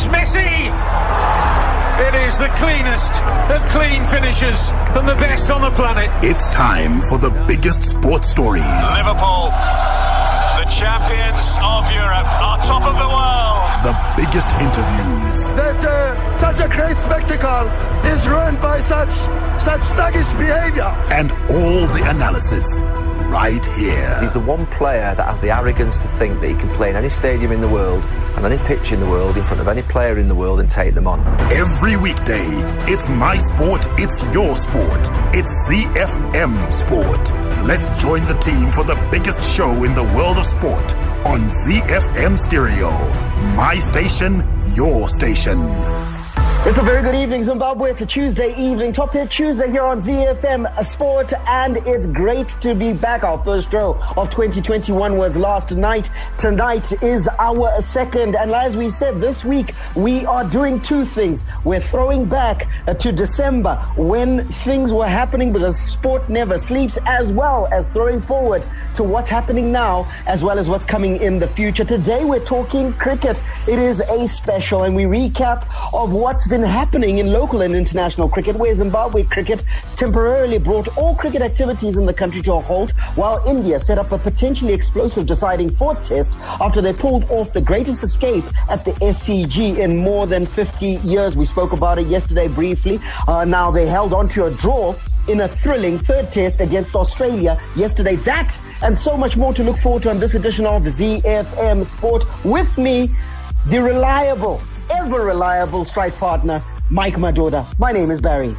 It's Messi! It is the cleanest of clean finishes from the best on the planet. It's time for the biggest sports stories. Liverpool, the champions of Europe, are top of the world. The biggest interviews. That such a great spectacle is ruined by such thuggish behavior. And all the analysis right here. He's the one player that has the arrogance to think that he can play in any stadium in the world and any pitch in the world in front of any player in the world and take them on. Every weekday, it's my sport, it's your sport. It's ZiFM Sport. Let's join the team for the biggest show in the world of sport on ZiFM Stereo. My station, your station. It's a very good evening, Zimbabwe. It's a Tuesday evening, Top Hit Tuesday here on ZiFM Sport, and it's great to be back. Our first show of 2021 was last night. Tonight is our second, and as we said, this week we are doing two things. We're throwing back to December when things were happening because sport never sleeps, as well as throwing forward to what's happening now, as well as what's coming in the future. Today we're talking cricket. It is a special, and we recap of what's been happening in local and international cricket, where Zimbabwe Cricket temporarily brought all cricket activities in the country to a halt, while India set up a potentially explosive deciding fourth test after they pulled off the greatest escape at the SCG in more than 50 years. We spoke about it yesterday briefly. Now they held on to a draw in a thrilling third test against Australia yesterday. That and so much more to look forward to on this edition of ZiFM Sport. With me, the reliable, ever reliable strike partner, Mike Madoda. My name is Barry.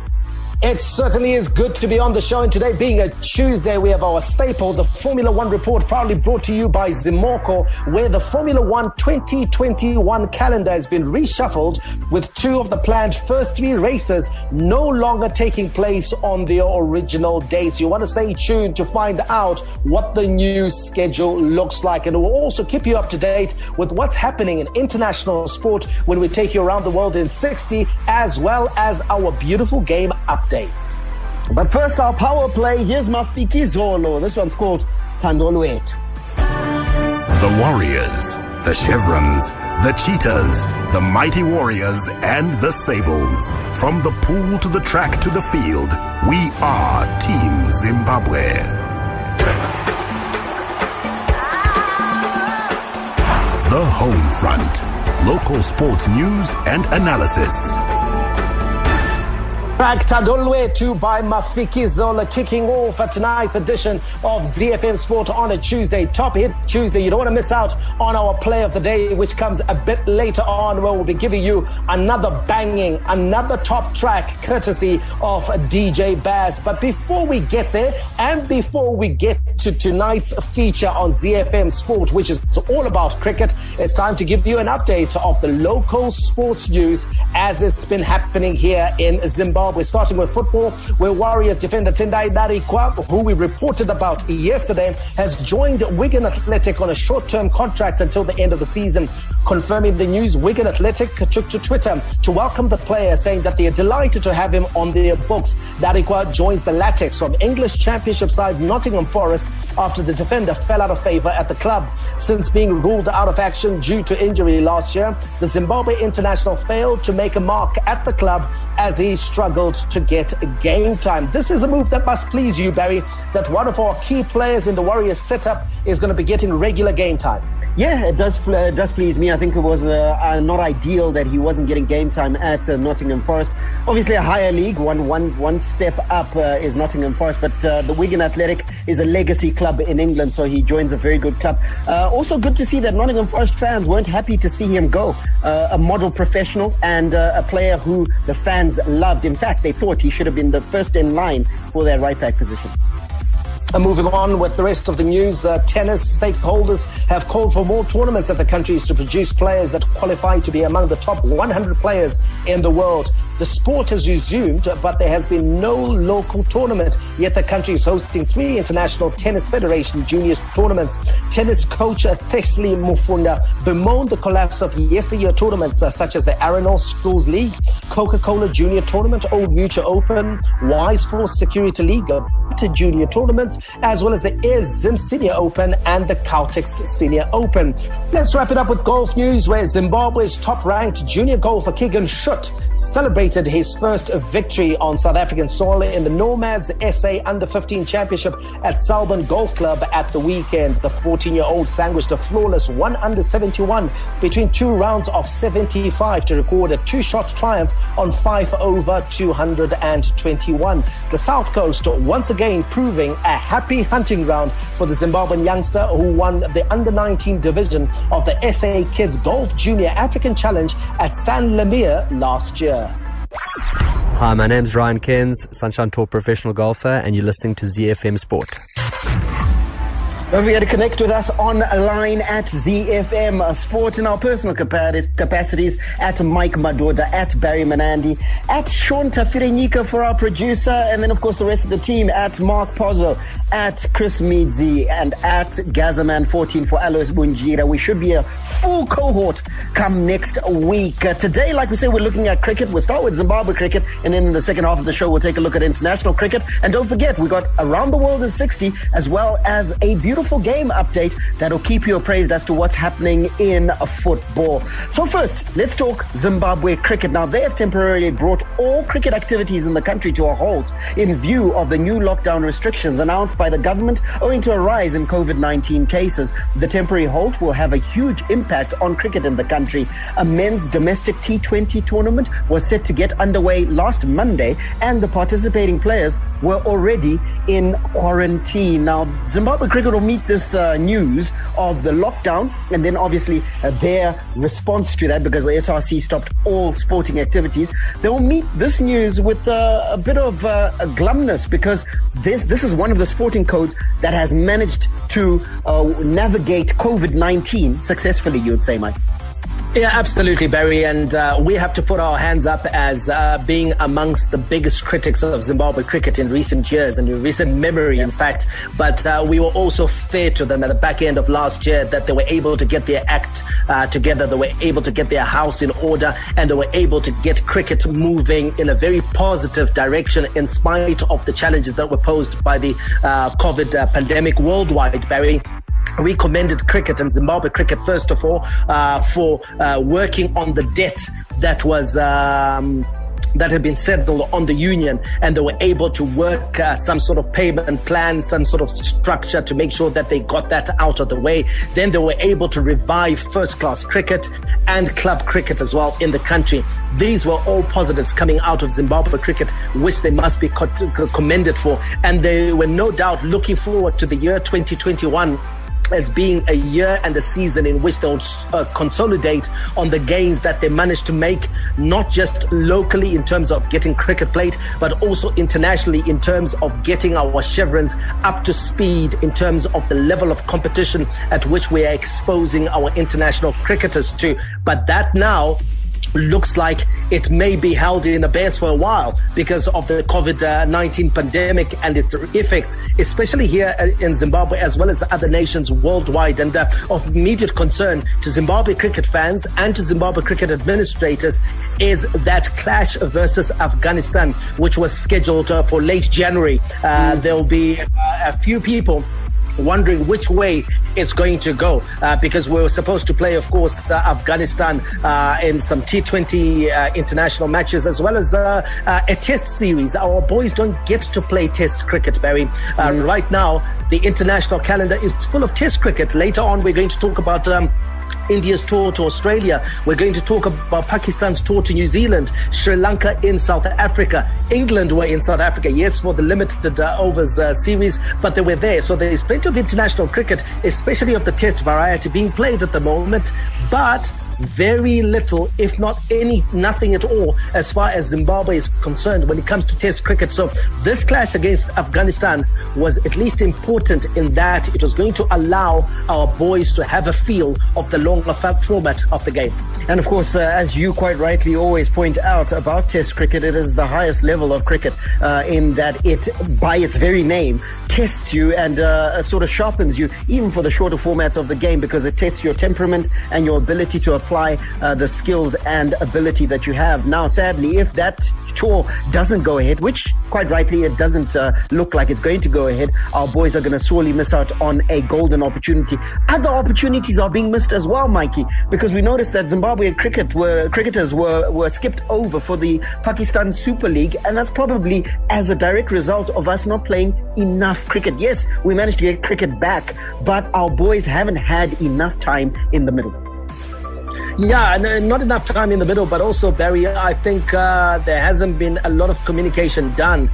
It certainly is good to be on the show, and today being a Tuesday, we have our staple, the Formula One report, proudly brought to you by Zimoco, where the Formula One 2021 calendar has been reshuffled with two of the planned first three races no longer taking place on their original dates. You want to stay tuned to find out what the new schedule looks like, and we'll also keep you up to date with what's happening in international sport when we take you around the world in 60, as well as our beautiful game updates. But first, our power play. Here's Mafiki Zolo. This one's called Tandolwet. The Warriors, the Chevrons, the Cheetahs, the Mighty Warriors, and the Sables. From the pool to the track to the field, we are Team Zimbabwe. The Home Front. Local sports news and analysis. Back Tandolwetu by Mafiki Zola, kicking off at tonight's edition of ZiFM Sport on a Tuesday. Top Hit Tuesday. You don't want to miss out on our play of the day, which comes a bit later on, where we'll be giving you another banging, another top track courtesy of DJ Bass. But before we get there, and before we get to tonight's feature on ZiFM Sport, which is all about cricket, it's time to give you an update of the local sports news as it's been happening here in Zimbabwe. We're starting with football, where Warriors defender Tendai Darikwa, who we reported about yesterday, has joined Wigan Athletic on a short-term contract until the end of the season. Confirming the news, Wigan Athletic took to Twitter to welcome the player, saying that they are delighted to have him on their books. Darikwa joins the Latics from English Championship side Nottingham Forest after the defender fell out of favour at the club. Since being ruled out of action due to injury last year, the Zimbabwe international failed to make a mark at the club as he struggled to get game time. This is a move that must please you, Barry, that one of our key players in the Warriors setup is going to be getting regular game time. Yeah, it does please me. I think it was not ideal that he wasn't getting game time at Nottingham Forest. Obviously a higher league, one step up is Nottingham Forest, but the Wigan Athletic is a legacy club in England, so he joins a very good club. Also good to see that Nottingham Forest fans weren't happy to see him go. A model professional and a player who the fans loved. In fact, they thought he should have been the first in line for their right back position. Moving on with the rest of the news, tennis stakeholders have called for more tournaments at the countries to produce players that qualify to be among the top 100 players in the world. the sport has resumed, but there has been no local tournament. Yet the country is hosting 3 International Tennis Federation Juniors tournaments. Tennis coach Thesley Mufunda bemoaned the collapse of yesteryear tournaments such as the Arenal Schools League, Coca-Cola Junior Tournament, Old Mutual Open, Wise Force Security League, Junior tournaments, as well as the Air Zim Senior Open and the Caltex Senior Open. Let's wrap it up with golf news, where Zimbabwe's top-ranked junior golfer Keegan Schutt celebrated his first victory on South African soil in the Nomads SA Under-15 Championship at Selborne Golf Club at the weekend. The 14-year-old sandwiched a flawless 1 under 71 between 2 rounds of 75 to record a 2-shot triumph on 5 over 221. The South Coast once again proving a happy hunting ground for the Zimbabwean youngster who won the Under-19 division of the SA Kids Golf Junior African Challenge at San Lemire last year. Hi, my name's Ryan Cairns, Sunshine Tour professional golfer, and you're listening to ZiFM Sport. Don't forget to connect with us online at ZiFM Sport in our personal capacities at Mike Madoda, at Barry Manandi, at Sean Tafirenika for our producer, and then of course the rest of the team at Mark Pozzo, at Chris Midzi, and at Gazaman14 for Alois Bunjira. We should be a full cohort come next week. Today, like we say, we're looking at cricket. We'll start with Zimbabwe cricket, and then in the second half of the show we'll take a look at international cricket. And don't forget, we got Around the World in 60, as well as a beautiful game update that'll keep you appraised as to what's happening in football. So first, let's talk Zimbabwe cricket. Now, they have temporarily brought all cricket activities in the country to a halt in view of the new lockdown restrictions announced by the government owing to a rise in COVID-19 cases. The temporary halt will have a huge impact on cricket in the country. A men's domestic T20 tournament was set to get underway last Monday, and the participating players were already in quarantine. Now, Zimbabwe cricket will meet this news of the lockdown and then obviously their response to that, because the SRC stopped all sporting activities. They will meet this news with a bit of a glumness, because this is one of the sporting codes that has managed to navigate COVID-19 successfully, you would say, Mike. Yeah, absolutely, Barry. And we have to put our hands up as being amongst the biggest critics of Zimbabwe cricket in recent years and in recent memory, in fact. But we were also fair to them at the back end of last year that they were able to get their act together. They were able to get their house in order, and they were able to get cricket moving in a very positive direction in spite of the challenges that were posed by the COVID pandemic worldwide, Barry. We commended cricket and Zimbabwe cricket, first of all, for working on the debt that was that had been settled on the union, and they were able to work some sort of payment plan, some sort of structure to make sure that they got that out of the way. Then they were able to revive first-class cricket and club cricket as well in the country. These were all positives coming out of Zimbabwe cricket, which they must be commended for. And they were no doubt looking forward to the year 2021 as being a year and a season in which they'll consolidate on the gains that they managed to make, not just locally in terms of getting cricket played, but also internationally in terms of getting our chevrons up to speed in terms of the level of competition at which we are exposing our international cricketers to. But that now looks like it may be held in abeyance for a while because of the COVID-19 pandemic and its effects, especially here in Zimbabwe as well as other nations worldwide. And of immediate concern to Zimbabwe cricket fans and to Zimbabwe cricket administrators is that clash versus Afghanistan, which was scheduled for late January. There will be a few people wondering which way it's going to go, because we were supposed to play, of course, Afghanistan in some T20 international matches, as well as a test series. Our boys don't get to play test cricket, Barry. Right now, the international calendar is full of test cricket. Later on, we're going to talk about India's tour to Australia. We're going to talk about Pakistan's tour to New Zealand, Sri Lanka in South Africa. England were in South Africa, yes, for the limited overs series, but they were there. So there is plenty of international cricket, especially of the test variety, being played at the moment. But very little, if not nothing at all, as far as Zimbabwe is concerned when it comes to Test cricket. So this clash against Afghanistan was at least important in that it was going to allow our boys to have a feel of the longer format of the game. And of course, as you quite rightly always point out about Test cricket, it is the highest level of cricket in that it, by its very name, tests you and sort of sharpens you, even for the shorter formats of the game, because it tests your temperament and your ability to apply the skills and ability that you have. Now, sadly, if that tour doesn't go ahead, which quite rightly it doesn't look like it's going to go ahead, our boys are going to sorely miss out on a golden opportunity. Other opportunities are being missed as well, Mikey, because we noticed that Zimbabwe cricketers were skipped over for the Pakistan Super League, and that's probably as a direct result of us not playing enough cricket. Yes, we managed to get cricket back, but our boys haven't had enough time in the middle. Yeah, and not enough time in the middle, but also, Barry, I think there hasn't been a lot of communication done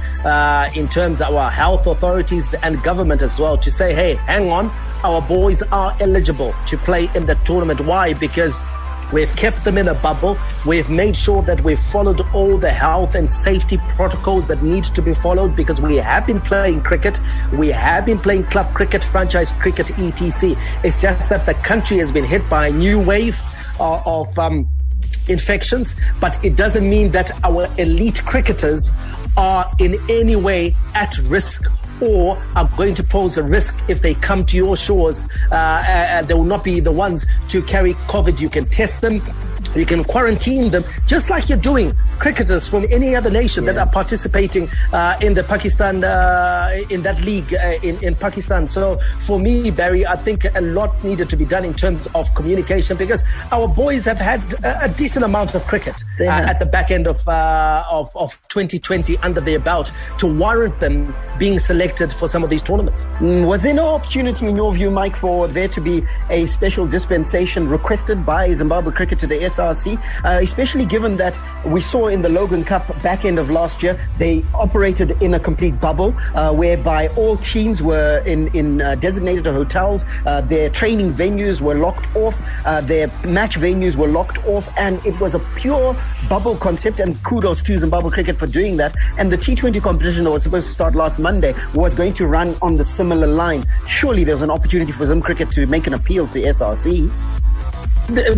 in terms of our health authorities and government as well to say, hey, hang on, our boys are eligible to play in the tournament. Why? Because we've kept them in a bubble. We've made sure that we've followed all the health and safety protocols that need to be followed, because we have been playing cricket. We have been playing club cricket, franchise cricket, etc. It's just that the country has been hit by a new wave of infections, but it doesn't mean that our elite cricketers are in any way at risk or are going to pose a risk if they come to your shores. They will not be the ones to carry COVID. You can test them, you can quarantine them, just like you're doing cricketers from any other nation that are participating in the Pakistan, in that league in Pakistan. So for me, Barry, I think a lot needed to be done in terms of communication, because our boys have had a decent amount of cricket at the back end of 2020 under their belt to warrant them being selected for some of these tournaments. Was there no opportunity, in your view, Mike, for there to be a special dispensation requested by Zimbabwe Cricket to the SRC, especially given that we saw in the Logan Cup back end of last year, they operated in a complete bubble whereby all teams were in designated hotels, their training venues were locked off, their match venues were locked off, and it was a pure bubble concept, and kudos to Zimbabwe Cricket for doing that. And the T20 competition that was supposed to start last Monday was going to run on the similar lines. Surely there's an opportunity for Zim Cricket to make an appeal to SRC.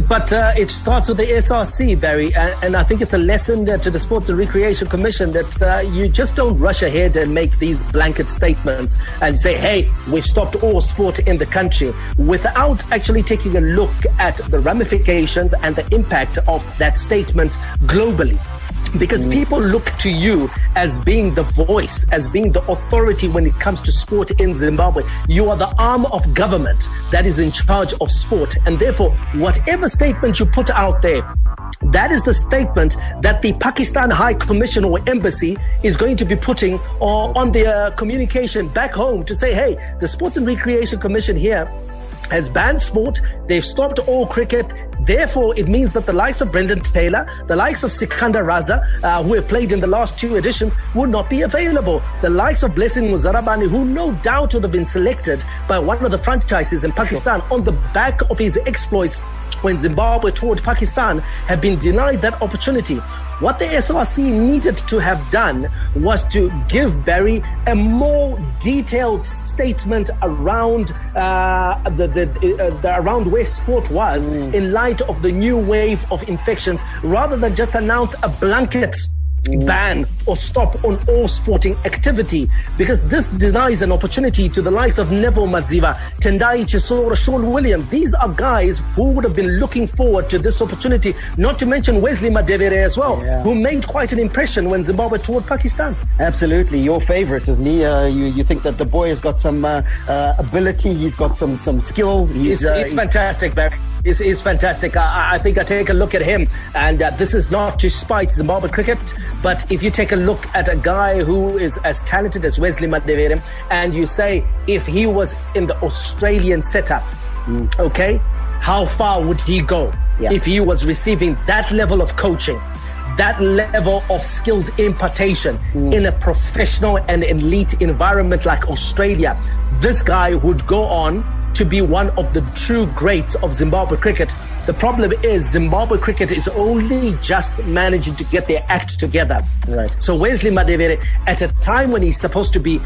But it starts with the SRC, Barry, and I think it's a lesson to the Sports and Recreation Commission that you just don't rush ahead and make these blanket statements and say, hey, we've stopped all sport in the country, without actually taking a look at the ramifications and the impact of that statement globally. Because people look to you as being the voice, as being the authority when it comes to sport in Zimbabwe. You are the arm of government that is in charge of sport. And therefore, whatever statement you put out there, that is the statement that the Pakistan High Commission or Embassy is going to be putting on their communication back home to say, hey, the Sports and Recreation Commission here has banned sport, they've stopped all cricket. Therefore, it means that the likes of Brendan Taylor, the likes of Sikandar Raza, who have played in the last two editions, would not be available. The likes of Blessing Muzarabani, who no doubt would have been selected by one of the franchises in Pakistan on the back of his exploits when Zimbabwe toured Pakistan, have been denied that opportunity. What the SRC needed to have done was to give Barry a more detailed statement around around where sport was in light of the new wave of infections, rather than just announce a blanket ban or stop on all sporting activity, because this denies an opportunity to the likes of Neville Madziva, Tendai Chisora, Sean Williams. These are guys who would have been looking forward to this opportunity, not to mention Wesley Madevere as well, who made quite an impression when Zimbabwe toured Pakistan. Absolutely, your favorite, isn't he? You think that the boy has got some ability, he's got some skill. He's fantastic, Barry. He's fantastic. I think I take a look at him, and this is not to spite Zimbabwe Cricket, but if you take a look at a guy who is as talented as Wesley Madevere, and you say, if he was in the Australian setup, okay, how far would he go if he was receiving that level of coaching, that level of skills impartation in a professional and elite environment like Australia? This guy would go on to be one of the true greats of Zimbabwe cricket. The problem is Zimbabwe cricket is only just managing to get their act together. Right. So Wesley Madevere, at a time when he's supposed to be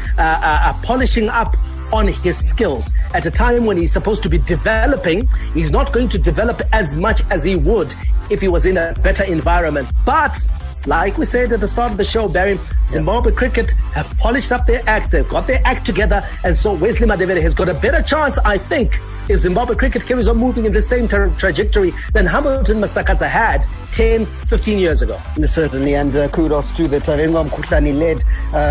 polishing up on his skills, at a time when he's supposed to be developing, he's not going to develop as much as he would if he was in a better environment. But like we said at the start of the show, Barry, Zimbabwe cricket have polished up their act. They've got their act together. And so Wesley Madevere has got a better chance, I think, if Zimbabwe cricket carries on moving in the same trajectory than Hamilton Masakadza had 10, 15 years ago. Certainly, and kudos to the Tarengo Mkhuhlane-led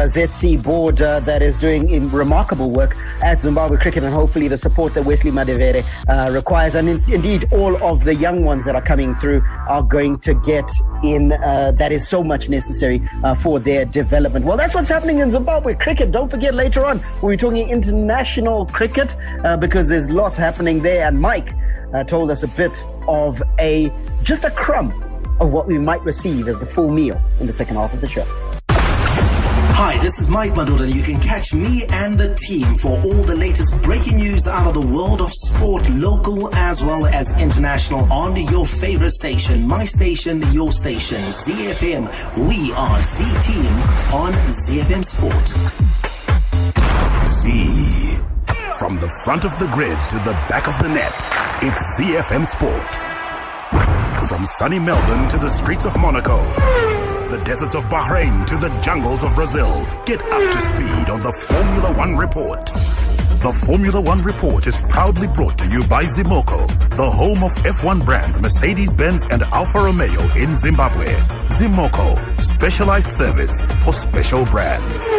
ZC board that is doing remarkable work at Zimbabwe cricket, and hopefully the support that Wesley Madevere requires, and indeed all of the young ones that are coming through are going to get in. That is so much necessary for their development. Well, that's what's happening in Zimbabwe cricket. Don't forget, later on we'll be talking international cricket because there's lots happening there, and Mike told us a bit of just a crumb of what we might receive as the full meal in the second half of the show. Hi, this is Mike Madoda, and you can catch me and the team for all the latest breaking news out of the world of sport, local as well as international, on your favorite station, my station, your station, ZiFM. We are Z-Team on ZiFM Sport. Z. From the front of the grid to the back of the net, it's ZiFM Sport. From sunny Melbourne to the streets of Monaco, the deserts of Bahrain to the jungles of Brazil, get up to speed on the Formula One Report. The Formula One Report is proudly brought to you by Zimoco, the home of F1 brands Mercedes-Benz and Alfa Romeo in Zimbabwe. Zimoco, specialized service for special brands.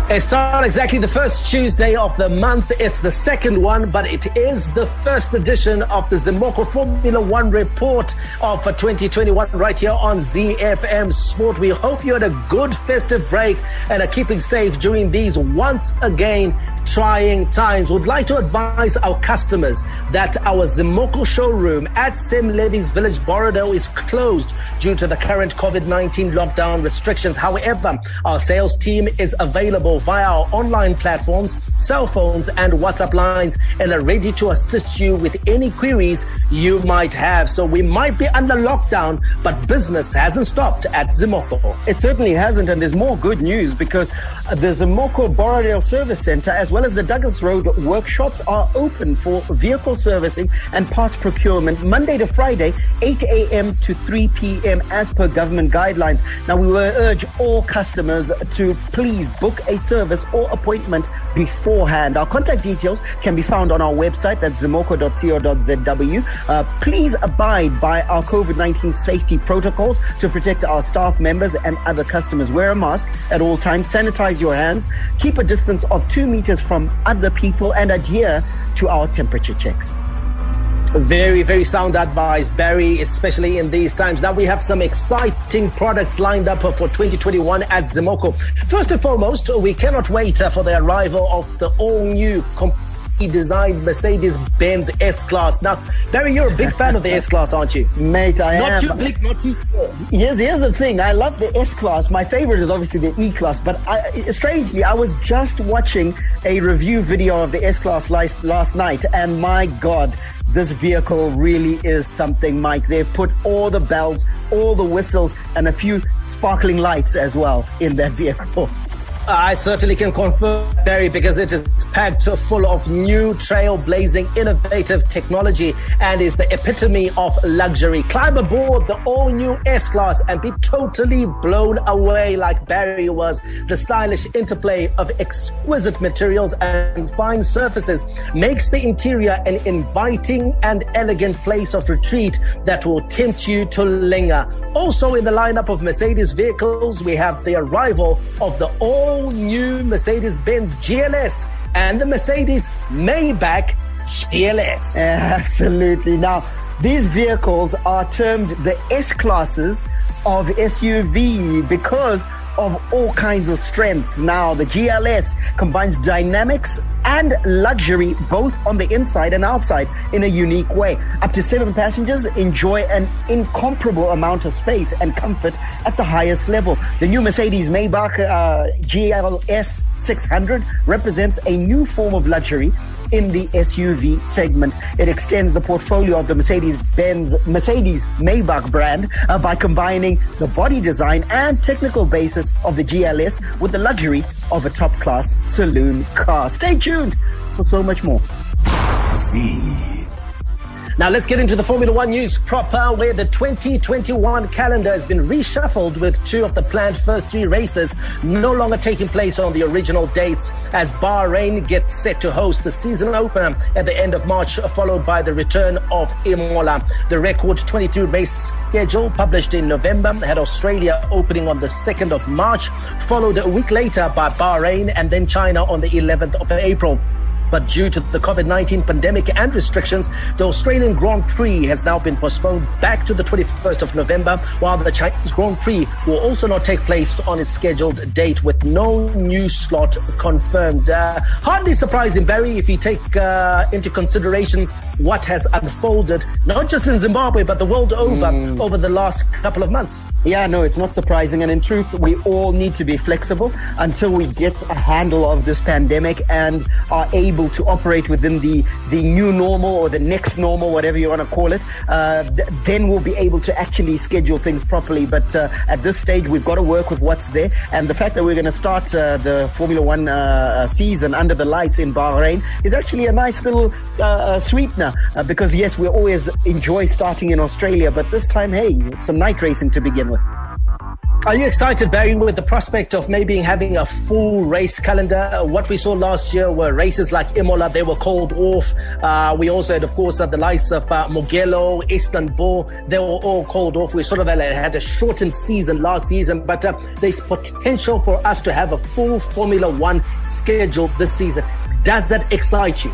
It's not exactly the first Tuesday of the month. It's the second one, but it is the first edition of the Zimbabwe Formula One Report of 2021 right here on ZiFM Sport. We hope you had a good festive break and are keeping safe during these once again trying times. We'd like to advise our customers that our Zimbabwe showroom at Sem Levy's Village, Borodale, is closed due to the current COVID-19 lockdown restrictions. However, our sales team is available via our online platforms, cell phones and WhatsApp lines, and are ready to assist you with any queries you might have. So we might be under lockdown, but business hasn't stopped at Zimbabwe. It certainly hasn't, and there's more good news because the Zimbabwe Borodale Service Center as well as the Douglas Road workshops are open for vehicle servicing and parts procurement Monday to Friday, 8 a.m. to 3 p.m. as per government guidelines. Now, we will urge all customers to please book a service or appointment beforehand. Our contact details can be found on our website, that's zimoco.co.zw. Please abide by our COVID-19 safety protocols to protect our staff members and other customers. Wear a mask at all times, sanitize your hands, keep a distance of 2 meters from other people, and adhere to our temperature checks. Very, very sound advice, Barry, especially in these times. Now we have some exciting products lined up for 2021 at Zimbabwe. First and foremost, we cannot wait for the arrival of the all-new designed Mercedes-Benz S-Class. Now, Barry, you're a big fan of the S-Class, aren't you? Mate, I am. Not too big, not too small. Here's the thing. I love the S-Class. My favorite is obviously the E-Class, but strangely, I was just watching a review video of the S-Class last night, and my God, this vehicle really is something, Mike. They've put all the bells, all the whistles, and a few sparkling lights as well in that vehicle. I certainly can confirm, Barry, because it is packed full of new, trailblazing, innovative technology and is the epitome of luxury. Climb aboard the all-new S-Class and be totally blown away like Barry was. The stylish interplay of exquisite materials and fine surfaces makes the interior an inviting and elegant place of retreat that will tempt you to linger. Also in the lineup of Mercedes vehicles, we have the arrival of the all-new Mercedes-Benz GLS and the Mercedes Maybach GLS. Absolutely. Now, these vehicles are termed the S-classes of SUV because of all kinds of strengths. Now, the GLS combines dynamics and luxury both on the inside and outside in a unique way. Up to 7 passengers enjoy an incomparable amount of space and comfort at the highest level. The new Mercedes Maybach GLS 600 represents a new form of luxury in the SUV segment. It extends the portfolio of the Mercedes-Benz Maybach brand by combining the body design and technical basis of the GLS with the luxury of a top-class saloon car. Stay tuned for so much more. Now let's get into the Formula One news proper, where the 2021 calendar has been reshuffled with two of the planned first three races no longer taking place on the original dates, as Bahrain gets set to host the season opener at the end of March, followed by the return of Imola. The record 23 race schedule published in November had Australia opening on the 2nd of March, followed a week later by Bahrain and then China on the 11th of April. But due to the COVID-19 pandemic and restrictions, the Australian Grand Prix has now been postponed back to the 21st of November, while the Chinese Grand Prix will also not take place on its scheduled date, with no new slot confirmed. Hardly surprising, Barry, if you take into consideration what has unfolded, not just in Zimbabwe, but the world over the last couple of months. Yeah, no, it's not surprising. And in truth, we all need to be flexible until we get a handle of this pandemic and are able to operate within the new normal or the next normal, whatever you want to call it. Then we'll be able to actually schedule things properly. But at this stage, we've got to work with what's there. And the fact that we're going to start the Formula One season under the lights in Bahrain is actually a nice little sweetener. Because yes, we always enjoy starting in Australia, but this time, hey, it's some night racing to begin with. Are you excited, Barry, with the prospect of maybe having a full race calendar? What we saw last year were races like Imola, they were called off. We also had, of course, the likes of Mugello, Istanbul, they were all called off. We sort of had a shortened season last season, but there's potential for us to have a full Formula One schedule this season. Does that excite you?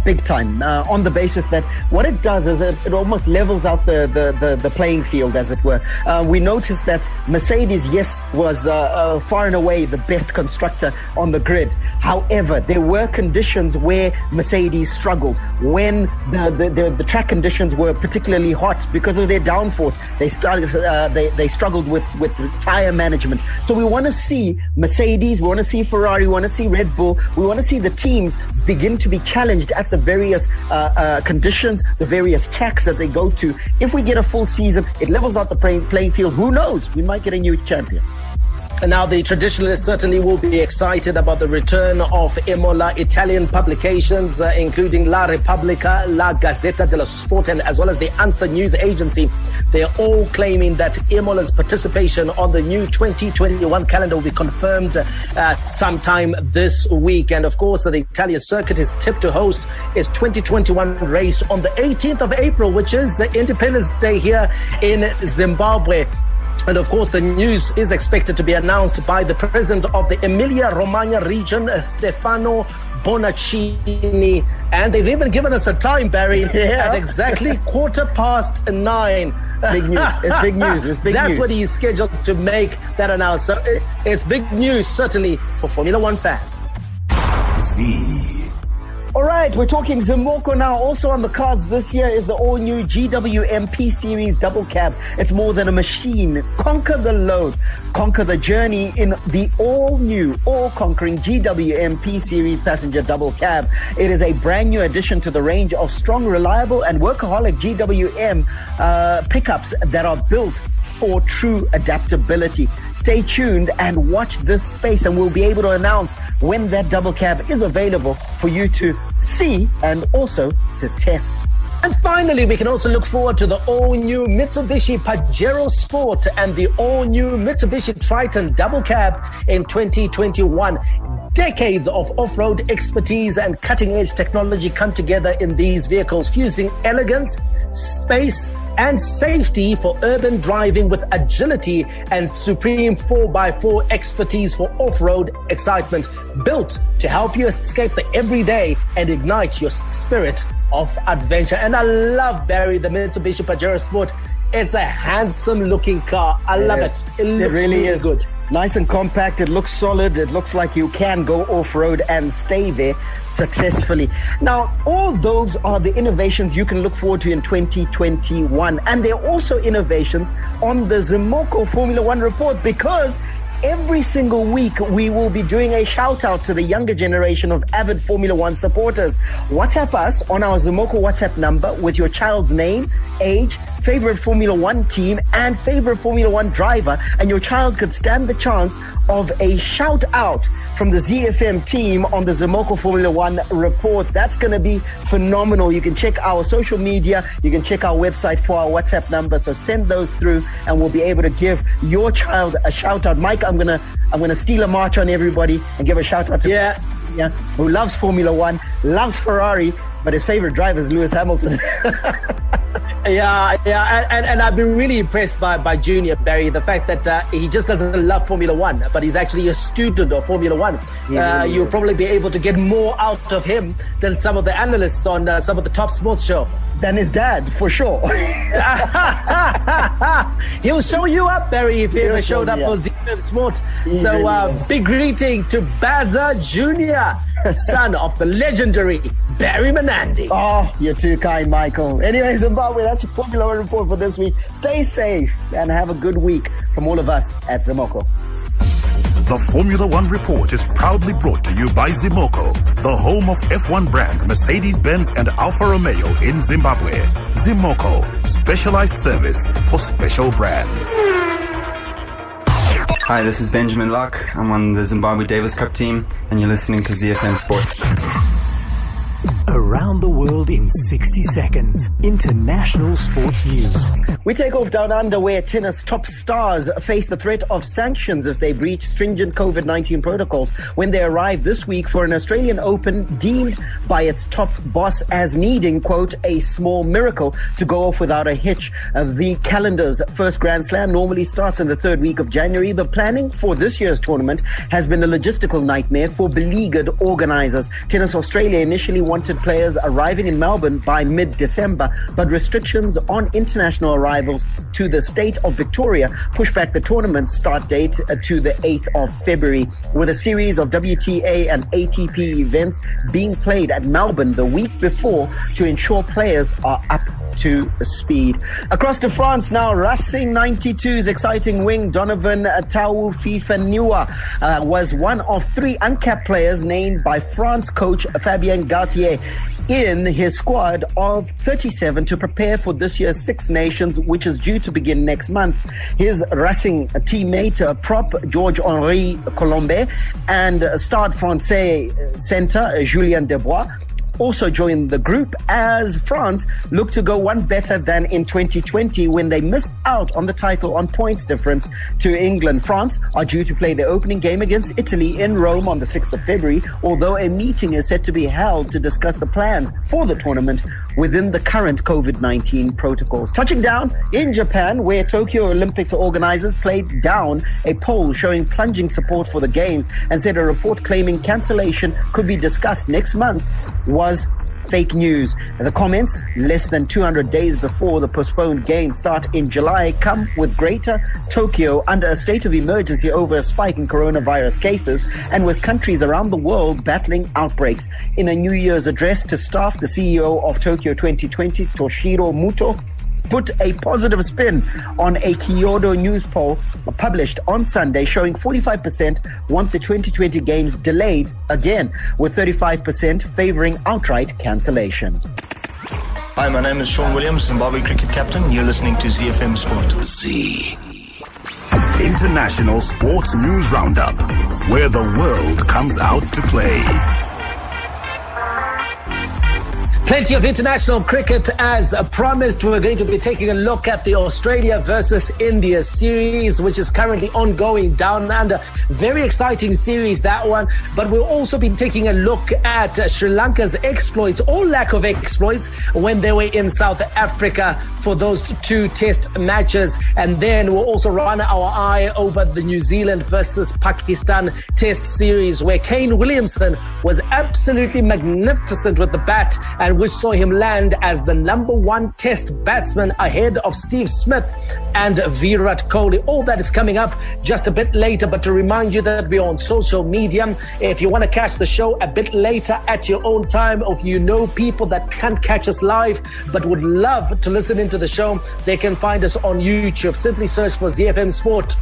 Big time, on the basis that what it does is it almost levels out the playing field, as it were. We noticed that Mercedes, yes, was far and away the best constructor on the grid. However, there were conditions where Mercedes struggled. When the track conditions were particularly hot because of their downforce, they struggled with tire management. So we want to see Mercedes, we want to see Ferrari, we want to see Red Bull, we want to see the teams begin to be challenged at the various conditions, the various tracks that they go to. If we get a full season, it levels out the playing field. Who knows? We might get a new champion. And now the traditionalists certainly will be excited about the return of Imola. Italian publications, including La Repubblica, La Gazzetta dello Sport, and as well as the Answer News Agency, they're all claiming that Imola's participation on the new 2021 calendar will be confirmed sometime this week. And of course, the Italian circuit is tipped to host its 2021 race on the 18th of April, which is Independence Day here in Zimbabwe. And of course, the news is expected to be announced by the president of the Emilia-Romagna region, Stefano Bonaccini. And they've even given us a time, Barry, at exactly 9:15. Big news. It's big news. It's big That's news. what he's scheduled to make that announcement. So it's big news, certainly, for Formula One fans. All right, we're talking Zimbabwe now. Also on the cards this year is the all-new GWM P Series double cab. It's more than a machine. Conquer the load. Conquer the journey in the all-new, all-conquering GWM P Series passenger double cab. It is a brand new addition to the range of strong, reliable, and workaholic GWM pickups that are built for true adaptability. Stay tuned and watch this space, and we'll be able to announce when that double cab is available for you to see and also to test. And finally, we can also look forward to the all-new Mitsubishi Pajero Sport and the all-new Mitsubishi Triton double cab in 2021. Decades of off-road expertise and cutting-edge technology come together in these vehicles, fusing elegance, space, and safety for urban driving with agility and supreme 4x4 expertise for off-road excitement, built to help you escape the everyday and ignite your spirit of adventure. And I love, Barry, the Mitsubishi Pajero Sport. It's a handsome looking car. I love it. It looks really is good. Nice and compact. It looks solid. It looks like you can go off-road and stay there successfully. Now, all those are the innovations you can look forward to in 2021. And there are also innovations on the Zimbabwe Formula One report, because every single week we will be doing a shout out to the younger generation of avid Formula One supporters. WhatsApp us on our Zimoko WhatsApp number with your child's name, age, favorite Formula One team, and favorite Formula One driver, and your child could stand the chance of a shout out from the ZiFM team on the Zimoko Formula One report. That's going to be phenomenal. You can check our social media, you can check our website for our WhatsApp number, so send those through and we'll be able to give your child a shout out. Mike, I'm gonna steal a march on everybody and give a shout out to who loves Formula One, loves Ferrari, but his favorite driver is Lewis Hamilton. And I've been really impressed by Junior, Barry, the fact that he just doesn't love Formula One, but he's actually a student of Formula One. You'll probably be able to get more out of him than some of the analysts on some of the top sports show. Than his dad, for sure. He'll show you up, Barry, if he ever showed up for ZiFM Sport. So big greeting to Bazza Jr., son of the legendary Barry Menandi. Oh, you're too kind, Michael. Anyway, Zimbabwe, that's your Formula One report for this week. Stay safe and have a good week from all of us at Zimoko. The Formula One report is proudly brought to you by Zimoko, the home of F1 brands Mercedes-Benz and Alfa Romeo in Zimbabwe. Zimoko, specialized service for special brands. Hi, this is Benjamin Locke. I'm on the Zimbabwe Davis Cup team, and you're listening to ZiFM Sport. Around the world in 60 seconds. International sports news. We take off down under where tennis top stars face the threat of sanctions if they breach stringent COVID-19 protocols when they arrive this week for an Australian Open deemed by its top boss as needing, quote, a small miracle to go off without a hitch. The calendar's first Grand Slam normally starts in the third week of January, but planning for this year's tournament has been a logistical nightmare for beleaguered organizers. Tennis Australia initially wanted players arriving in Melbourne by mid-December, but restrictions on international arrivals to the state of Victoria pushed back the tournament start date to the 8th of February, with a series of WTA and ATP events being played at Melbourne the week before to ensure players are up to speed. Across to France now, Racing 92's exciting wing Donovan Taoufifanua was one of 3 uncapped players named by France coach Fabien Galtier in his squad of 37 to prepare for this year's Six Nations, which is due to begin next month. His Racing teammate, prop Georges-Henri Colombe, and Stade Francais centre Julien Desbois also joined the group as France look to go one better than in 2020 when they missed out on the title on points difference to England. France are due to play their opening game against Italy in Rome on the 6th of February, although a meeting is set to be held to discuss the plans for the tournament within the current COVID-19 protocols. Touching down in Japan, where Tokyo Olympics organizers played down a poll showing plunging support for the games and said a report claiming cancellation could be discussed next month was fake news. The comments, less than 200 days before the postponed games start in July, come with Greater Tokyo under a state of emergency over a spike in coronavirus cases and with countries around the world battling outbreaks. In a New Year's address to staff, the CEO of Tokyo 2020, Toshiro Muto, put a positive spin on a Kyoto news poll published on Sunday showing 45% want the 2020 games delayed again, with 35% favoring outright cancellation. Hi, my name is Sean Williams, Zimbabwe Cricket captain. You're listening to ZiFM Sport. Z. International Sports News Roundup, where the world comes out to play. Plenty of international cricket as promised. We're going to be taking a look at the Australia versus India series, which is currently ongoing down under. Very exciting series, that one. But we'll also be taking a look at Sri Lanka's exploits or lack of exploits when they were in South Africa for those 2 test matches. And then we'll also run our eye over the New Zealand versus Pakistan test series, where Kane Williamson was absolutely magnificent with the bat, and which saw him land as the number 1 test batsman ahead of Steve Smith and Virat Kohli. All that is coming up just a bit later, but to remind you that we're on social media. If you want to catch the show a bit later at your own time, or if you know people that can't catch us live but would love to listen into the show, they can find us on YouTube. Simply search for ZiFM Sport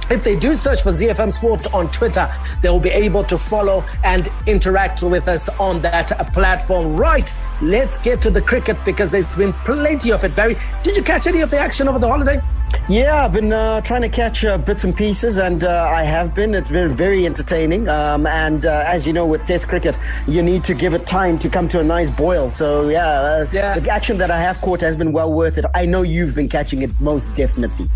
If they do search for ZiFM Sport on Twitter, they will be able to follow and interact with us on that platform. Right, let's get to the cricket because there's been plenty of it. Barry, did you catch any of the action over the holiday? Yeah, I've been trying to catch bits and pieces, and I have been. It's been very entertaining. And as you know, with Test cricket, you need to give it time to come to a nice boil. So, the action that I have caught has been well worth it. I know you've been catching it most definitely.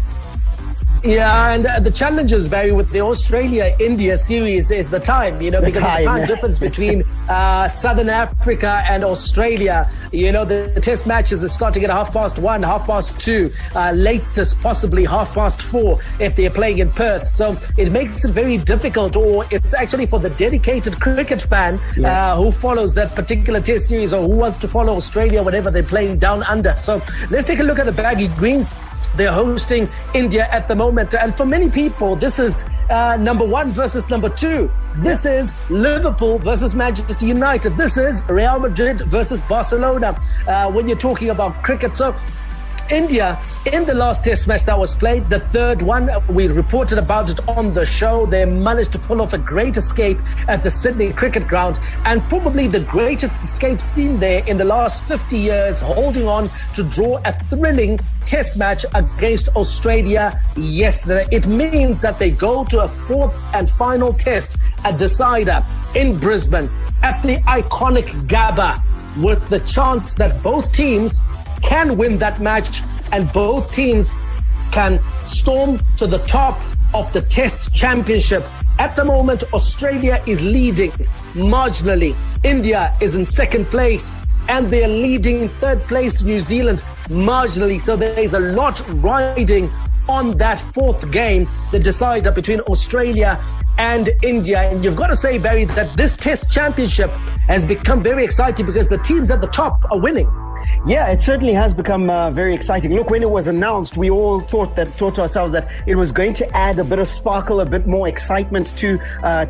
Yeah, and the challenges, Barry, with the Australia-India series is the time, because of the time difference between Southern Africa and Australia. The test matches are starting at 1:30, 2:30, latest possibly 4:30 if they're playing in Perth. So it makes it very difficult, or it's actually for the dedicated cricket fan who follows that particular test series or who wants to follow Australia whenever they're playing down under. So let's take a look at the Baggy Greens. They're hosting India at the moment. And for many people, this is number 1 versus number 2. This is Liverpool versus Manchester United. This is Real Madrid versus Barcelona when you're talking about cricket. So India, in the last test match that was played, the third one, we reported about it on the show. They managed to pull off a great escape at the Sydney Cricket Ground, and probably the greatest escape seen there in the last 50 years, holding on to draw a thrilling test match against Australia yesterday. It means that they go to a fourth and final test, a decider in Brisbane at the iconic Gabba, with the chance that both teams can win that match and both teams can storm to the top of the Test Championship. At the moment, Australia is leading marginally. India is in second place, and they're leading third place to New Zealand marginally. So there is a lot riding on that fourth game, the decider between Australia and India. And you've got to say, Barry, that this Test Championship has become very exciting because the teams at the top are winning. Yeah, it certainly has become very exciting. Look, when it was announced, we all thought to ourselves that it was going to add a bit of sparkle, a bit more excitement to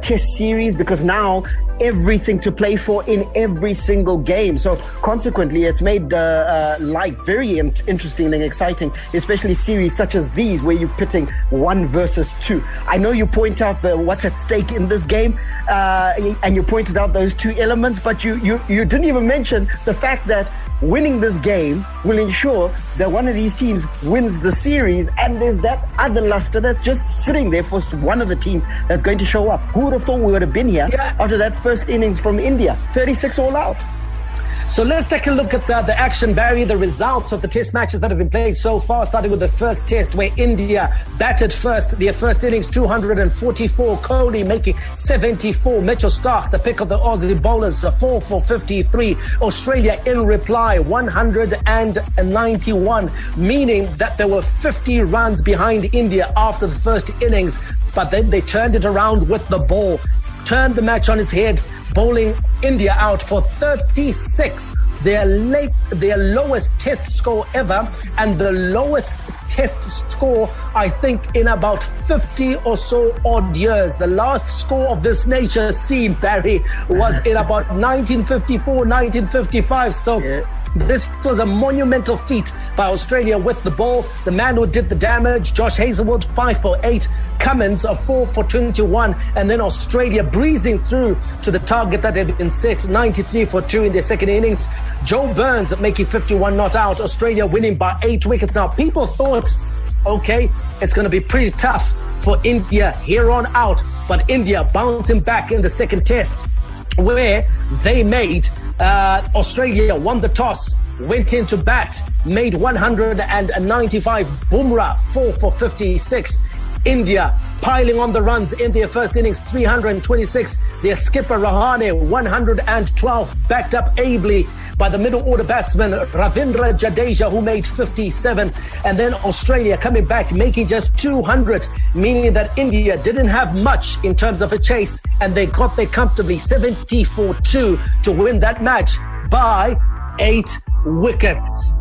Test series, because now everything to play for in every single game. So consequently, it's made life very interesting and exciting, especially series such as these where you're pitting 1 versus 2. I know you point out what's at stake in this game, and you pointed out those 2 elements, but you didn't even mention the fact that winning this game will ensure that one of these teams wins the series, and there's that other luster that's just sitting there for one of the teams that's going to show up. Who would have thought we would have been here after that first innings from India? 36 all out. So let's take a look at the action, Barry, the results of the test matches that have been played so far, starting with the first test where India batted first. Their first innings, 244. Kohli making 74. Mitchell Starc, the pick of the Aussie bowlers, 4 for 53. Australia in reply, 191, meaning that there were 50 runs behind India after the first innings. But then they turned it around with the ball, turned the match on its head, bowling India out for 36, their lowest test score ever, and the lowest test score, I think, in about 50 or so odd years. The last score of this nature seen, Barry, was in about 1954, 1955. So this was a monumental feat by Australia with the ball. The man who did the damage, Josh Hazlewood, 5 for 8. Cummins, 4 for 21. And then Australia breezing through to the target that had been set, 93 for 2 in their second innings. Joe Burns making 51 not out. Australia winning by 8 wickets. Now, people thought, okay, it's going to be pretty tough for India here on out. But India bouncing back in the second test, where they made Australia won the toss, went into bat, made 195. Bumrah, 4 for 56. India piling on the runs in their first innings, 326. Their skipper Rahane, 112, backed up ably by the middle order batsman Ravindra Jadeja, who made 57. And then Australia coming back, making just 200, meaning that India didn't have much in terms of a chase, and they got there comfortably, 70-2 to win that match by 8 wickets.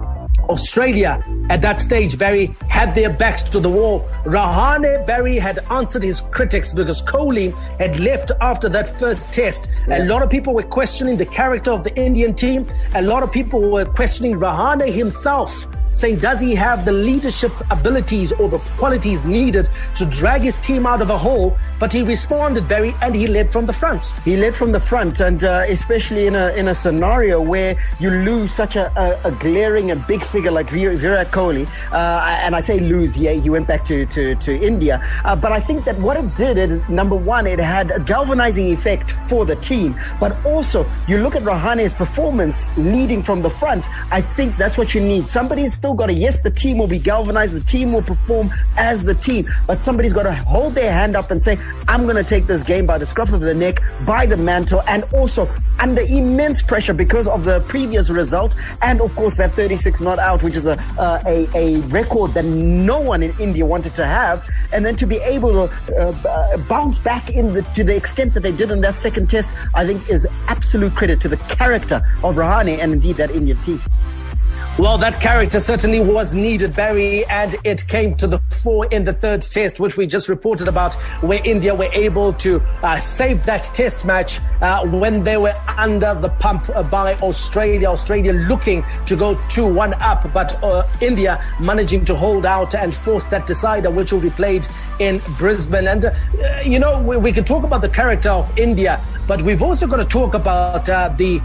Australia at that stage, Barry, had their backs to the wall. Rahane, Barry, had answered his critics because Kohli had left after that first test. A lot of people were questioning the character of the Indian team. A lot of people were questioning Rahane himself, saying, does he have the leadership abilities or the qualities needed to drag his team out of a hole? But he responded, Barry, and he led from the front. He led from the front, and especially in a scenario where you lose such a glaring and big figure like Virat Kohli, and I say lose, he went back to India. But I think that what it did is, number one, it had a galvanizing effect for the team. But also, you look at Rahane's performance leading from the front, I think that's what you need. Somebody's still got to, yes, the team will be galvanized, the team will perform as the team, but somebody's got to hold their hand up and say, I'm going to take this game by the scruff of the neck, by the mantle, and also under immense pressure because of the previous result, and of course that 36 not out, which is a record that no one in India wanted to have, and then to be able to bounce back to the extent that they did in that second test, I think is absolute credit to the character of Rahane and indeed that Indian team. Well, that character certainly was needed, Barry, and it came to the fore in the third test, which we just reported about, where India were able to save that test match when they were under the pump by Australia. Australia looking to go 2-1 up, but India managing to hold out and force that decider, which will be played in Brisbane. And, we can talk about the character of India, but we've also got to talk about the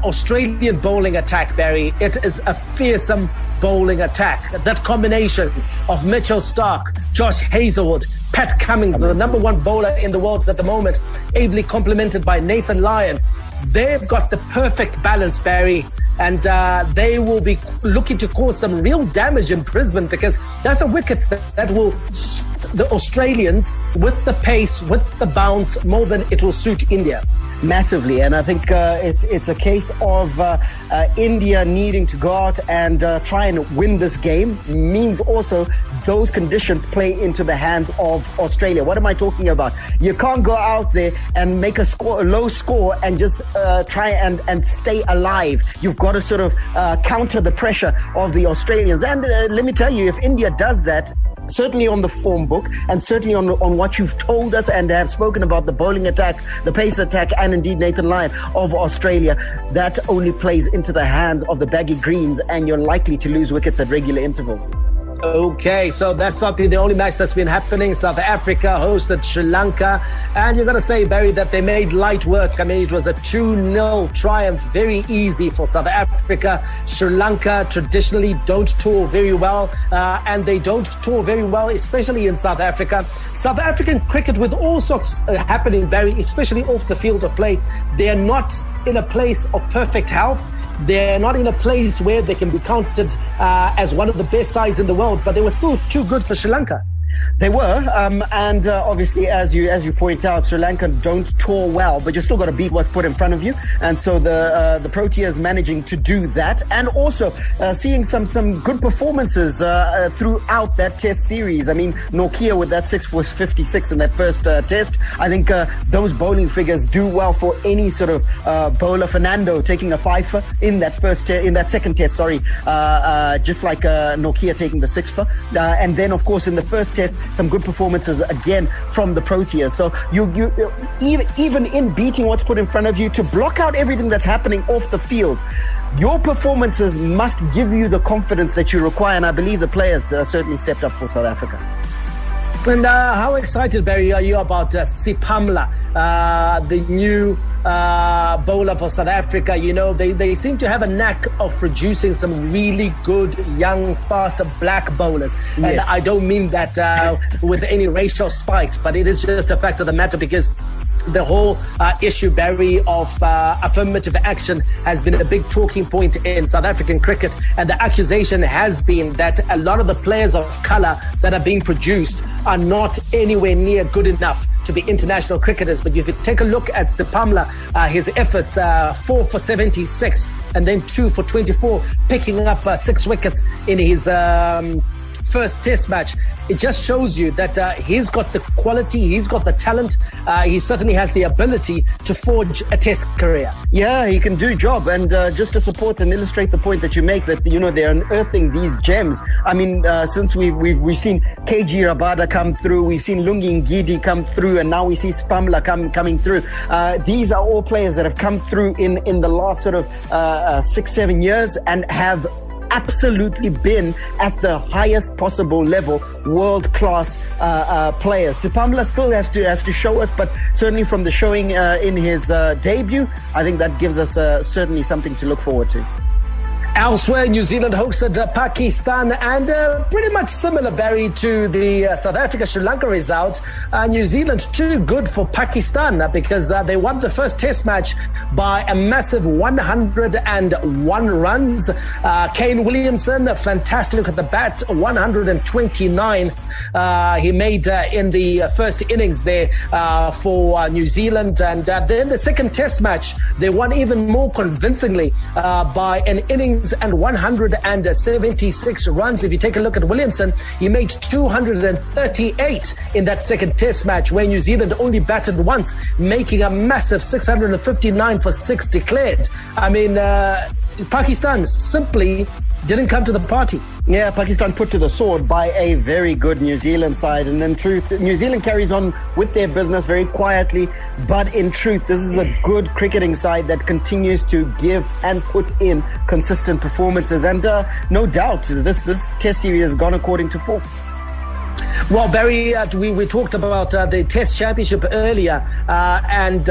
Australian bowling attack, Barry. It is a fearsome bowling attack. That combination of Mitchell Starc, Josh Hazlewood, Pat Cummins, the number one bowler in the world at the moment, ably complemented by Nathan Lyon. They've got the perfect balance, Barry, and they will be looking to cause some real damage in Brisbane, because that's a wicket that will suit the Australians with the pace, with the bounce, more than it will suit India. Massively, and I think it's a case of India needing to go out and try and win this game. Means also those conditions play into the hands of Australia. What am I talking about? You can't go out there and make a low score and just try and stay alive. You've got to sort of counter the pressure of the Australians. And let me tell you, if India does that, certainly on the form book and certainly on what you've told us and have spoken about the bowling attack, the pace attack, and indeed Nathan Lyon of Australia, that only plays into the hands of the baggy greens, and you're likely to lose wickets at regular intervals. Okay, so that's not been the only match that's been happening. South Africa hosted Sri Lanka, and you're going to say, Barry, that they made light work. I mean, it was a 2-0 triumph, very easy for South Africa. Sri Lanka traditionally don't tour very well, and they don't tour very well, especially in South Africa. South African cricket, with all sorts happening, Barry, especially off the field of play, they're not in a place of perfect health. They're not in a place where they can be counted as one of the best sides in the world, but they were still too good for Sri Lanka. They were, and obviously, as you point out, Sri Lanka don't tour well, but you still got to beat what's put in front of you. And so the Proteas managing to do that, and also seeing some good performances throughout that Test series. I mean, Nokia with that 6 for 56 in that first Test. I think those bowling figures do well for any sort of bowler. Fernando taking a 5 in that second Test. Just like Nokia taking the 6 for, and then of course in the first Test, some good performances again from the Proteas. So you even in beating what's put in front of you, to block out everything that's happening off the field, your performances must give you the confidence that you require, and I believe the players certainly stepped up for South Africa. And how excited, Barry, are you about Sipamla, the new bowler for South Africa? You know, they seem to have a knack of producing some really good, young, fast black bowlers. Yes. And I don't mean that with any racial spikes, but it is just a fact of the matter, because the whole issue, Barry, of affirmative action has been a big talking point in South African cricket, and the accusation has been that a lot of the players of colour that are being produced are not anywhere near good enough to be international cricketers. But if you take a look at Sipamla, his efforts, 4 for 76 and then 2 for 24, picking up 6 wickets in his first Test match, it just shows you that he's got the quality, he's got the talent, he certainly has the ability to forge a Test career. Yeah, he can do job. And just to support and illustrate the point that you make, that they're unearthing these gems. I mean, since we've seen KG Rabada come through, we've seen Lungi Ngidi come through, and now we see Spamla coming through. These are all players that have come through in the last sort of 6-7 years and have absolutely been at the highest possible level, world-class players. Sipamla still has to show us, but certainly from the showing in his debut, I think that gives us certainly something to look forward to. Elsewhere, New Zealand hosted Pakistan, and pretty much similar, Barry, to the South Africa-Sri Lanka result. New Zealand too good for Pakistan because they won the first test match by a massive 101 runs. Kane Williamson, fantastic at the bat, 129 he made in the first innings there for New Zealand. And then the second test match, they won even more convincingly by an innings and 176 runs. If you take a look at Williamson, he made 238 in that second test match, where New Zealand only batted once, making a massive 659 for 6 declared. I mean, Pakistan simply didn't come to the party. Yeah, Pakistan put to the sword by a very good New Zealand side. And in truth, New Zealand carries on with their business very quietly. But in truth, this is a good cricketing side that continues to give and put in consistent performances. And no doubt, this test series has gone according to form. Well, Barry, we talked about the Test Championship earlier, and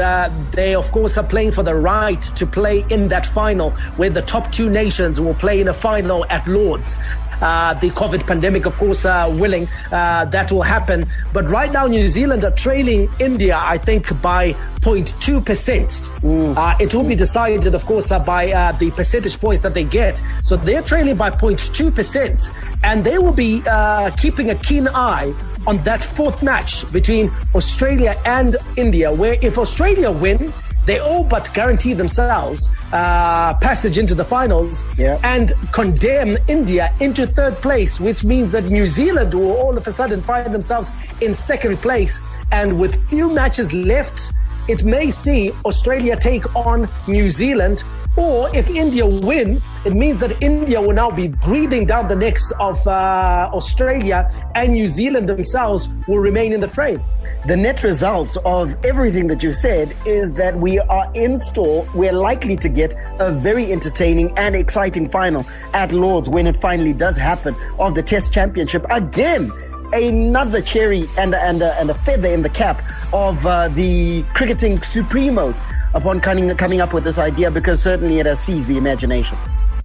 they, of course, are playing for the right to play in that final, where the top two nations will play in a final at Lord's. The COVID pandemic, of course, willing, that will happen. But right now, New Zealand are trailing India, I think, by 0.2%. It will be decided, of course, by the percentage points that they get. So they're trailing by 0.2%. And they will be keeping a keen eye on that fourth match between Australia and India, where if Australia win, they all but guarantee themselves passage into the finals and condemn India into third place, which means that New Zealand will all of a sudden find themselves in second place. And with few matches left, it may see Australia take on New Zealand. Or if India win, it means that India will now be breathing down the necks of Australia, and New Zealand themselves will remain in the fray. The net result of everything that you said is that we are in store. We're likely to get a very entertaining and exciting final at Lord's when it finally does happen of the Test Championship. Again, another cherry and a feather in the cap of the cricketing supremos upon coming up with this idea, because certainly it has seized the imagination.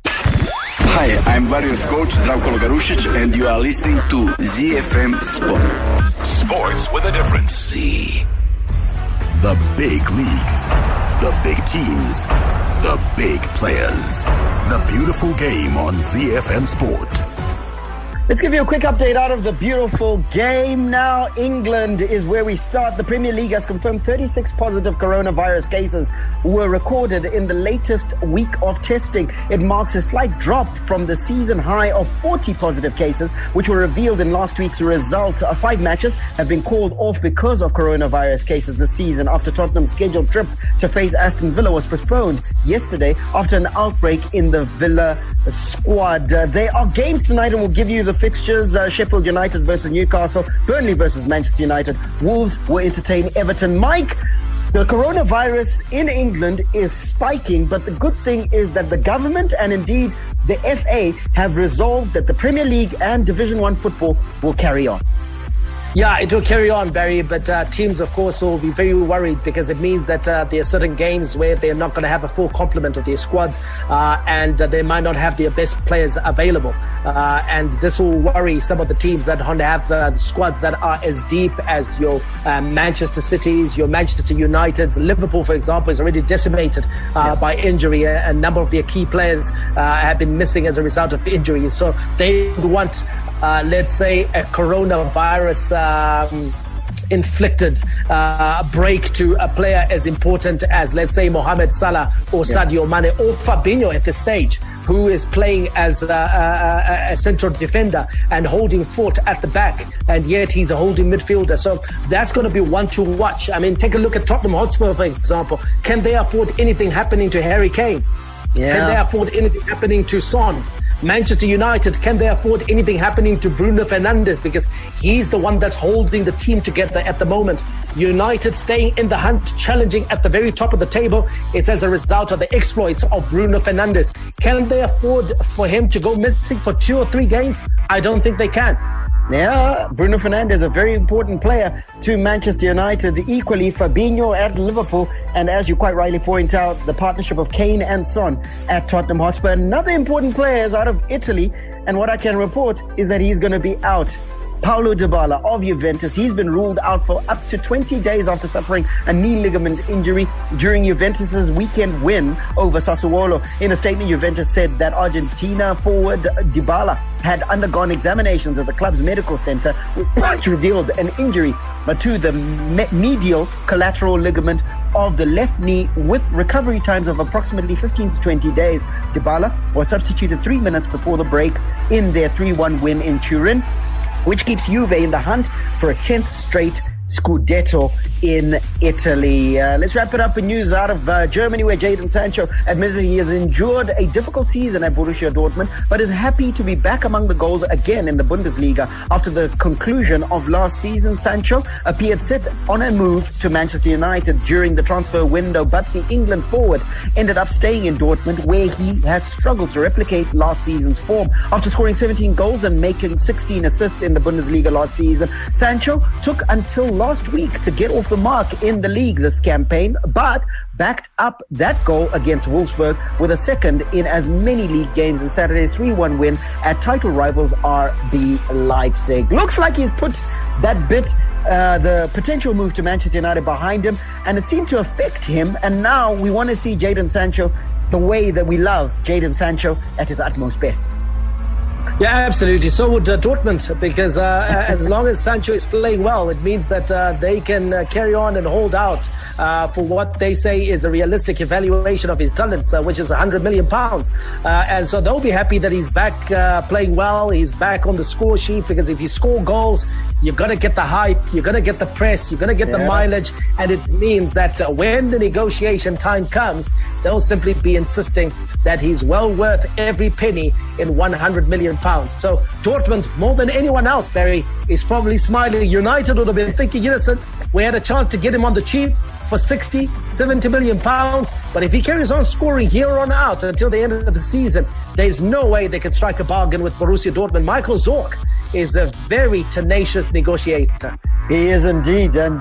Hi, I'm Warriors coach Zdravko Logarušić, and you are listening to ZiFM Sport. Sports with a difference. Z. The big leagues, the big teams, the big players. The beautiful game on ZiFM Sport. Let's give you a quick update out of the beautiful game now. England is where we start. The Premier League has confirmed 36 positive coronavirus cases were recorded in the latest week of testing. It marks a slight drop from the season high of 40 positive cases, which were revealed in last week's result. 5 matches have been called off because of coronavirus cases this season after Tottenham's scheduled trip to face Aston Villa was postponed yesterday after an outbreak in the Villa squad. There are games tonight, and we'll give you the fixtures. Sheffield United versus Newcastle, Burnley versus Manchester United, Wolves will entertain Everton. Mike, the coronavirus in England is spiking, but the good thing is that the government and indeed the FA have resolved that the Premier League and Division 1 football will carry on. Yeah, it will carry on, Barry, but teams, of course, will be very worried because it means that there are certain games where they're not going to have a full complement of their squads and they might not have their best players available. And this will worry some of the teams that don't have squads that are as deep as your Manchester Cities, your Manchester Uniteds. Liverpool, for example, is already decimated by injury. A number of their key players have been missing as a result of injuries. So they want, let's say, a coronavirus inflicted break to a player as important as, let's say, Mohamed Salah or Sadio Mane or Fabinho at this stage, who is playing as a central defender and holding fort at the back, and yet he's a holding midfielder. So that's going to be one to watch. I mean, take a look at Tottenham Hotspur, for example. Can they afford anything happening to Harry Kane? Can they afford anything happening to Son? Manchester United, can they afford anything happening to Bruno Fernandes? Because he's the one that's holding the team together at the moment. United staying in the hunt, challenging at the very top of the table. It's as a result of the exploits of Bruno Fernandes. Can they afford for him to go missing for 2 or 3 games? I don't think they can. Yeah, Bruno Fernandes, a very important player to Manchester United. Equally, Fabinho at Liverpool. And as you quite rightly point out, the partnership of Kane and Son at Tottenham Hotspur. Another important player is out of Italy. And what I can report is that he's going to be out. Paulo Dybala of Juventus, he's been ruled out for up to 20 days after suffering a knee ligament injury during Juventus's weekend win over Sassuolo. In a statement, Juventus said that Argentina forward Dybala had undergone examinations at the club's medical center, which revealed an injury to the medial collateral ligament of the left knee with recovery times of approximately 15 to 20 days. Dybala was substituted 3 minutes before the break in their 3-1 win in Turin, which keeps Juve in the hunt for a 10th straight Scudetto in Italy. Let's wrap it up with news out of Germany, where Jadon Sancho admitted he has endured a difficult season at Borussia Dortmund, but is happy to be back among the goals again in the Bundesliga. After the conclusion of last season, Sancho appeared set on a move to Manchester United during the transfer window, but the England forward ended up staying in Dortmund, where he has struggled to replicate last season's form. After scoring 17 goals and making 16 assists in the Bundesliga last season, Sancho took until last week to get off the mark in the league this campaign, but backed up that goal against Wolfsburg with a second in as many league games in Saturday's 3-1 win at title rivals RB Leipzig. Looks like he's put that bit, the potential move to Manchester United behind him, and it seemed to affect him, and now we want to see Jadon Sancho the way that we love Jadon Sancho at his utmost best. Yeah, absolutely. So would Dortmund, because as long as Sancho is playing well, it means that they can carry on and hold out for what they say is a realistic evaluation of his talents, which is £100 million. And so they'll be happy that he's back playing well. He's back on the score sheet, because if you score goals, you're going to get the hype, you're going to get the press, you're going to get the mileage. And it means that when the negotiation time comes, they'll simply be insisting that he's well worth every penny in £100 million. So Dortmund, more than anyone else, Barry, is probably smiling. United would have been thinking, listen, we had a chance to get him on the cheap for 60, 70 million pounds. But if he carries on scoring here on out until the end of the season, there's no way they can strike a bargain with Borussia Dortmund. Michael Zorc is a very tenacious negotiator. He is indeed, and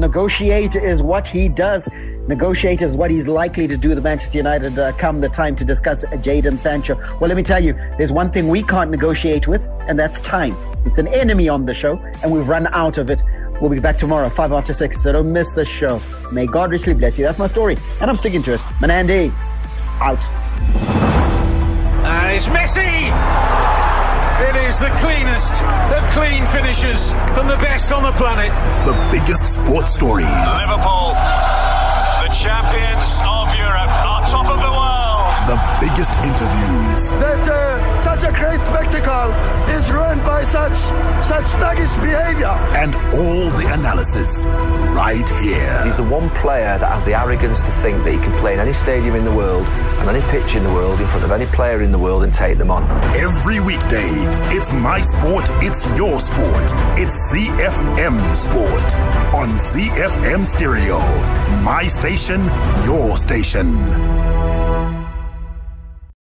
negotiate is what he does. Negotiate is what he's likely to do with Manchester United come the time to discuss Jadon Sancho. Well, let me tell you, there's one thing we can't negotiate with, and that's time. It's an enemy on the show, and we've run out of it. We'll be back tomorrow, 5 after 6, so don't miss the show. May God richly bless you. That's my story, and I'm sticking to it. Manandi, out. And it's Messi! It is the cleanest of clean finishes from the best on the planet. The biggest sports stories. Liverpool, the champions of Europe, are top of the world. The biggest interviews. That such a great spectacle is ruined by such thuggish behavior. And all the analysis right here. He's the one player that has the arrogance to think that he can play in any stadium in the world and any pitch in the world in front of any player in the world and take them on. Every weekday, it's my sport, it's your sport. It's ZiFM Sport on ZiFM Stereo. My station, your station.